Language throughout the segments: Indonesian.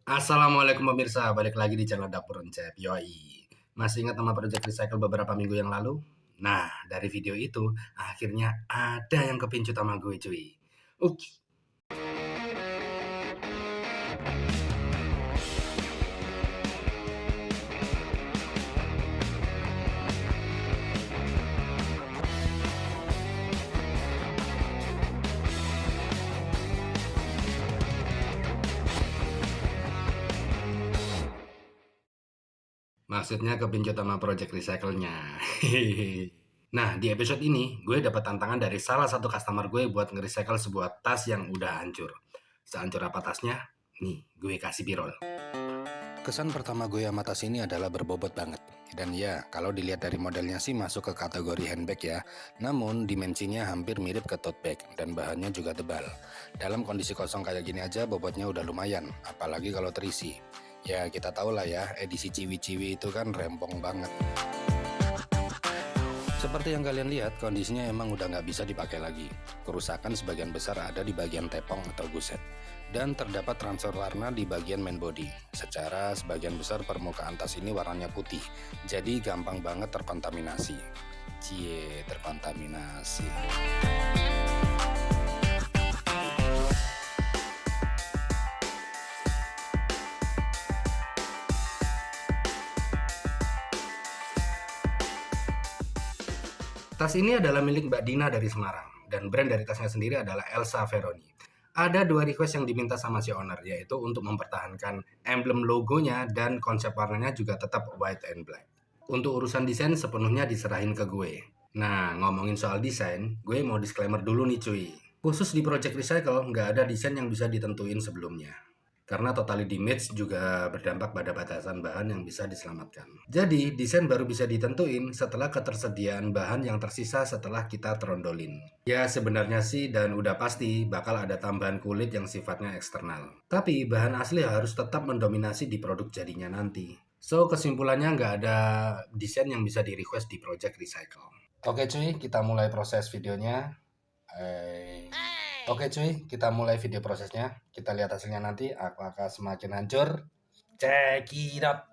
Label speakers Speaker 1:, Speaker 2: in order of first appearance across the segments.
Speaker 1: Assalamualaikum pemirsa, balik lagi di channel Dapur Encep. Yoi, masih ingat nama Project Recycle beberapa minggu yang lalu? Nah, dari video itu akhirnya ada yang kepincut sama gue cuy. Ups. Maksudnya kepincut sama Project Recycle-nya. Nah, di episode ini gue dapat tantangan dari salah satu customer gue buat nge-recycle sebuah tas yang udah hancur. Sehancur apa tasnya? Nih, gue kasih birol.
Speaker 2: Kesan pertama gue sama tas ini adalah berbobot banget. Dan ya, kalau dilihat dari modelnya sih masuk ke kategori handbag ya. Namun dimensinya hampir mirip ke tote bag dan bahannya juga tebal. Dalam kondisi kosong kayak gini aja bobotnya udah lumayan, apalagi kalau terisi. Ya kita tahu lah ya, edisi ciwi-ciwi itu kan rempong banget. Seperti yang kalian lihat, kondisinya emang udah nggak bisa dipakai lagi. Kerusakan sebagian besar ada di bagian tepong atau guset. Dan terdapat transfer warna di bagian main body. Secara sebagian besar permukaan tas ini warnanya putih, jadi gampang banget terkontaminasi. Cie, terkontaminasi.
Speaker 1: Tas ini adalah milik Mbak Dina dari Semarang, dan brand dari tasnya sendiri adalah Elsa Veroni. Ada dua request yang diminta sama si owner, yaitu untuk mempertahankan emblem logonya dan konsep warnanya juga tetap white and black. Untuk urusan desain sepenuhnya diserahin ke gue. Nah, ngomongin soal desain, gue mau disclaimer dulu nih cuy. Khusus di Project Recycle, nggak ada desain yang bisa ditentuin sebelumnya. Karena totality damage juga berdampak pada batasan bahan yang bisa diselamatkan. Jadi, desain baru bisa ditentuin setelah ketersediaan bahan yang tersisa setelah kita trondolin. Ya, sebenarnya sih dan udah pasti bakal ada tambahan kulit yang sifatnya eksternal. Tapi, bahan asli harus tetap mendominasi di produk jadinya nanti. So, kesimpulannya nggak ada desain yang bisa di-request di Project Recycle. Oke cuy, kita mulai proses videonya. Oke cuy, kita mulai video prosesnya. Kita lihat hasilnya nanti apakah semakin hancur. Check it out.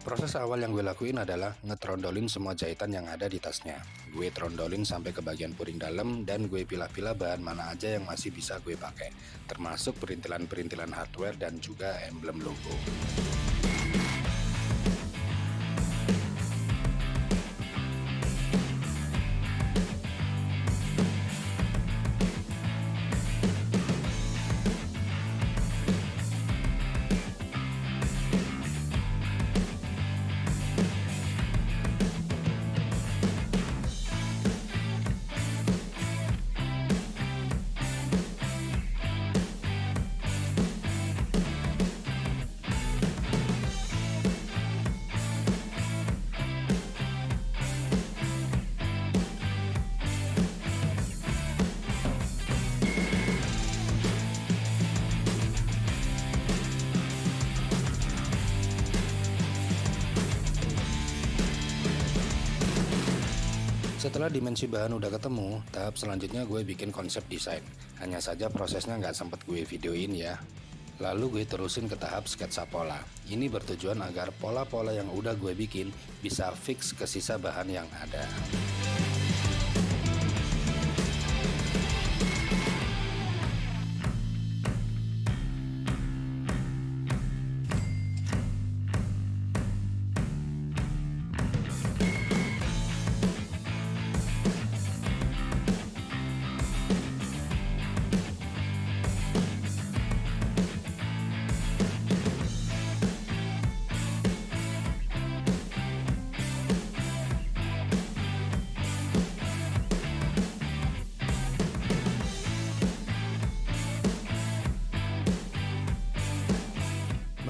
Speaker 2: Proses awal yang gue lakuin adalah ngetrondolin semua jahitan yang ada di tasnya. Gue trondolin sampai ke bagian puring dalam dan gue pilah-pilah bahan mana aja yang masih bisa gue pakai, termasuk perintilan-perintilan hardware dan juga emblem logo. Setelah dimensi bahan udah ketemu, tahap selanjutnya gue bikin konsep desain. Hanya saja prosesnya nggak sempet gue videoin ya. Lalu gue terusin ke tahap sketsa pola. Ini bertujuan agar pola-pola yang udah gue bikin bisa fix ke sisa bahan yang ada.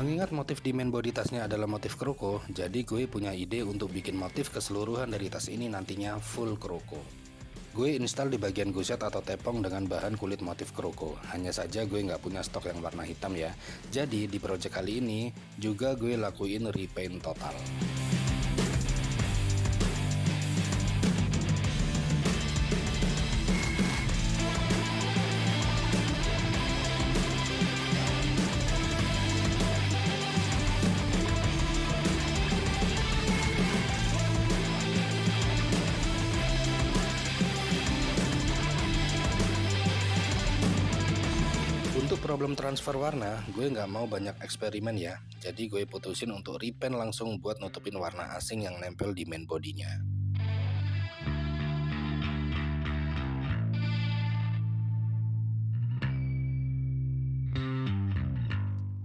Speaker 2: Mengingat motif di main body tasnya adalah motif kroko, jadi gue punya ide untuk bikin motif keseluruhan dari tas ini nantinya full kroko. Gue install di bagian guset atau tepong dengan bahan kulit motif kroko. Hanya saja gue nggak punya stok yang warna hitam ya. Jadi di project kali ini juga gue lakuin repaint total. problem transfer warna, gue nggak mau banyak eksperimen ya. Jadi gue putusin untuk repaint langsung buat nutupin warna asing yang nempel di main bodinya.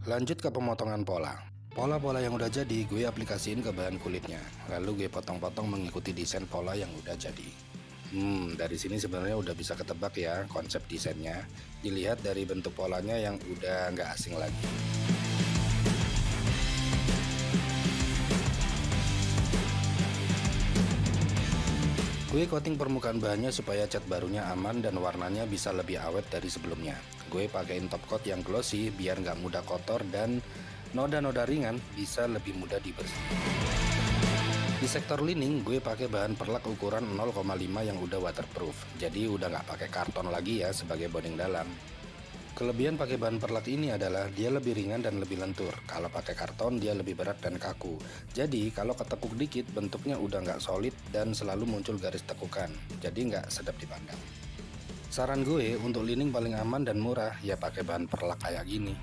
Speaker 2: Lanjut ke pemotongan pola. Pola-pola yang udah jadi gue aplikasiin ke bahan kulitnya. Lalu gue potong-potong mengikuti desain pola yang udah jadi. Dari sini sebenarnya udah bisa ketebak ya konsep desainnya. Dilihat dari bentuk polanya yang udah nggak asing lagi. Gue coating permukaan bahannya supaya cat barunya aman dan warnanya bisa lebih awet dari sebelumnya. Gue pakein top coat yang glossy biar nggak mudah kotor dan noda-noda ringan bisa lebih mudah dibersihkan. Di sektor lining, gue pakai bahan perlak ukuran 0,5 yang udah waterproof. Jadi udah nggak pakai karton lagi ya sebagai bonding dalam. Kelebihan pakai bahan perlak ini adalah dia lebih ringan dan lebih lentur. Kalau pakai karton dia lebih berat dan kaku. Jadi kalau ketekuk dikit bentuknya udah nggak solid dan selalu muncul garis tekukan. Jadi nggak sedap dipandang. Saran gue untuk lining paling aman dan murah ya pakai bahan perlak kayak gini.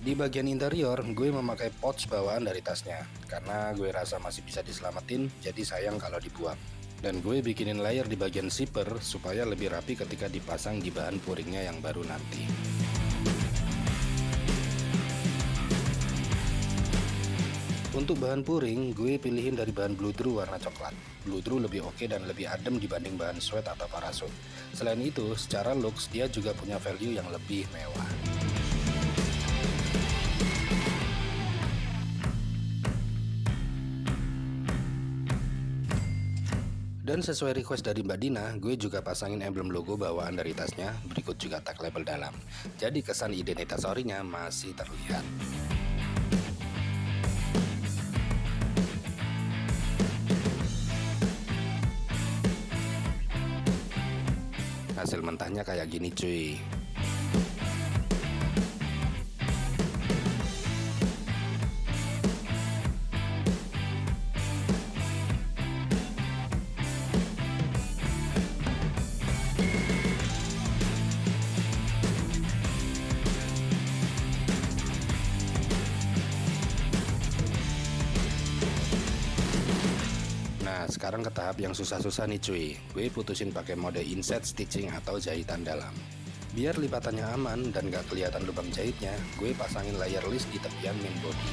Speaker 2: Di bagian interior, gue memakai pouch bawaan dari tasnya. Karena gue rasa masih bisa diselamatin, jadi sayang kalau dibuang. Dan gue bikinin layer di bagian zipper supaya lebih rapi ketika dipasang di bahan puringnya yang baru nanti. Untuk bahan puring, gue pilihin dari bahan bludru warna coklat. Bludru lebih oke dan lebih adem dibanding bahan sweat atau parasut. Selain itu, secara looks dia juga punya value yang lebih mewah. Dan sesuai request dari Mbak Dina, gue juga pasangin emblem logo bawaan dari tasnya, berikut juga tag label dalam. Jadi kesan identitas orinya masih terlihat. Hasil mentahnya kayak gini cuy. Nah, sekarang ke tahap yang susah-susah nih cuy. Gue putusin pakai mode inset stitching atau jahitan dalam. Biar lipatannya aman dan gak kelihatan lubang jahitnya, gue pasangin layer list di tepian main body.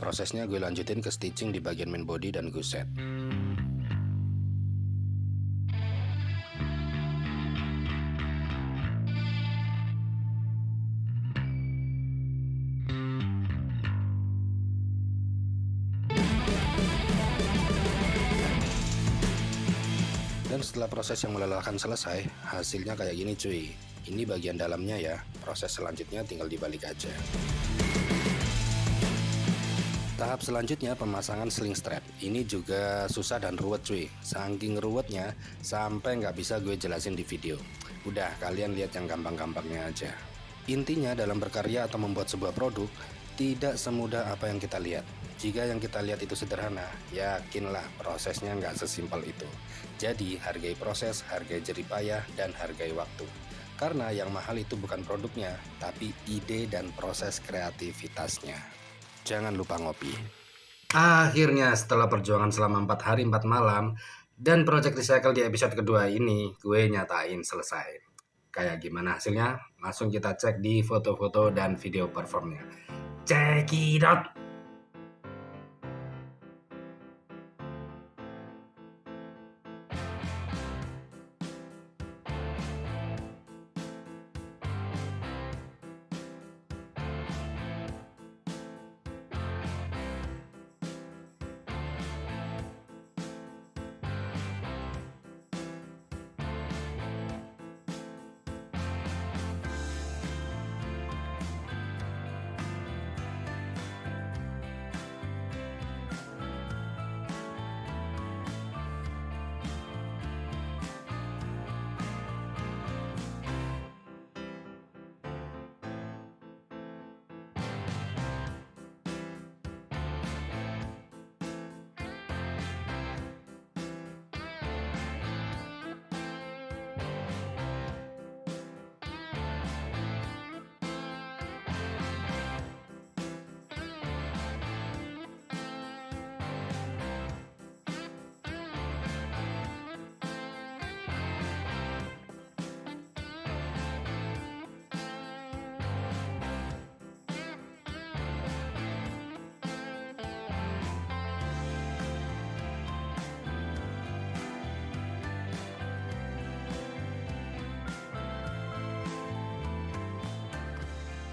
Speaker 2: Prosesnya gue lanjutin ke stitching di bagian main body dan guset. Dan setelah proses yang melelahkan selesai, hasilnya kayak gini cuy. Ini bagian dalamnya ya, proses selanjutnya tinggal dibalik aja. Tahap selanjutnya pemasangan sling strap. Ini juga susah dan ruwet cuy. Saking ruwetnya sampai nggak bisa gue jelasin di video. Udah kalian lihat yang gampang-gampangnya aja. Intinya dalam berkarya atau membuat sebuah produk tidak semudah apa yang kita lihat. Jika yang kita lihat itu sederhana, yakinlah prosesnya nggak sesimpel itu. Jadi hargai proses, hargai jerih payah, dan hargai waktu. Karena yang mahal itu bukan produknya, tapi ide dan proses kreativitasnya. Jangan lupa ngopi.
Speaker 1: Akhirnya setelah perjuangan selama 4 hari 4 malam dan Project Recycle di episode kedua ini gue nyatain selesai. Kayak gimana hasilnya? Langsung kita cek di foto-foto dan video performnya. Check it out!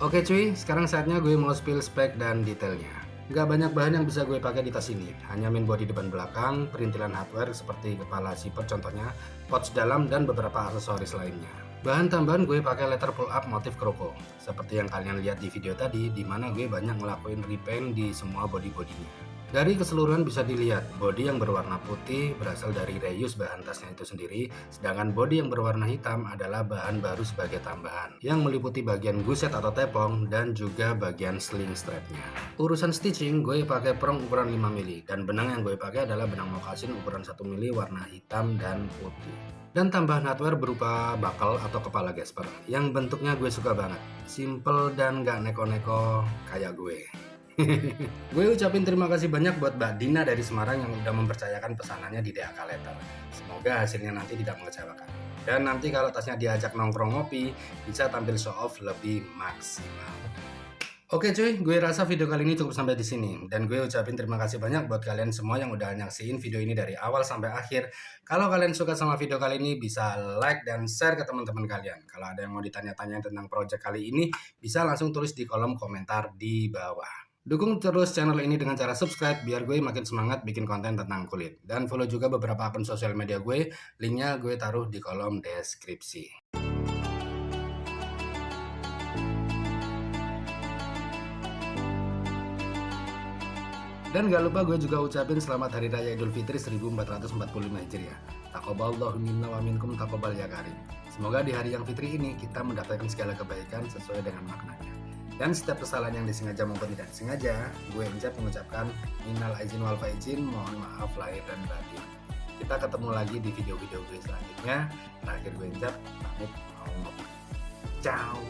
Speaker 1: Oke cuy, sekarang saatnya gue mau spill spek dan detailnya. Nggak banyak bahan yang bisa gue pakai di tas ini, hanya main body depan belakang, perintilan hardware seperti kepala zipper contohnya, pouch dalam, dan beberapa aksesoris lainnya. Bahan tambahan gue pakai letter pull up motif kroko, seperti yang kalian lihat di video tadi, di mana gue banyak ngelakuin repaint di semua body-bodinya. Dari keseluruhan bisa dilihat, body yang berwarna putih berasal dari reuse bahan tasnya itu sendiri, sedangkan body yang berwarna hitam adalah bahan baru sebagai tambahan, yang meliputi bagian guset atau tepong dan juga bagian sling strapnya. Urusan stitching, gue pakai perong ukuran 5 mili, dan benang yang gue pakai adalah benang moccasin ukuran 1 mili warna hitam dan putih. Dan tambahan hardware berupa bakal atau kepala gasper, yang bentuknya gue suka banget, simple dan gak neko-neko kayak gue. Gue ucapin terima kasih banyak buat Mbak Dina dari Semarang yang udah mempercayakan pesanannya di DHK Letter. Semoga hasilnya nanti tidak mengecewakan. Dan nanti kalau tasnya diajak nongkrong ngopi, bisa tampil show off lebih maksimal. Oke cuy, gue rasa video kali ini cukup sampai di sini. Dan gue ucapin terima kasih banyak buat kalian semua yang udah nyaksiin video ini dari awal sampai akhir. Kalau kalian suka sama video kali ini, bisa like dan share ke teman-teman kalian. Kalau ada yang mau ditanya-tanya tentang project kali ini, bisa langsung tulis di kolom komentar di bawah. Dukung terus channel ini dengan cara subscribe biar gue makin semangat bikin konten tentang kulit. Dan follow juga beberapa akun sosial media gue, linknya gue taruh di kolom deskripsi. Dan gak lupa gue juga ucapin selamat Hari Raya Idul Fitri 1445 Hijriah. Taqabbalallahu minna wa minkum taqabbal ya karim. Semoga di hari yang fitri ini kita mendapatkan segala kebaikan sesuai dengan maknanya. Dan setiap kesalahan yang disengaja maupun tidak disengaja, gue mengucapkan minal aizin wal faizin, mohon maaf lahir dan batin. Kita ketemu lagi di video-video gue selanjutnya. Terakhir gue pamit mau ngopi. Ciao.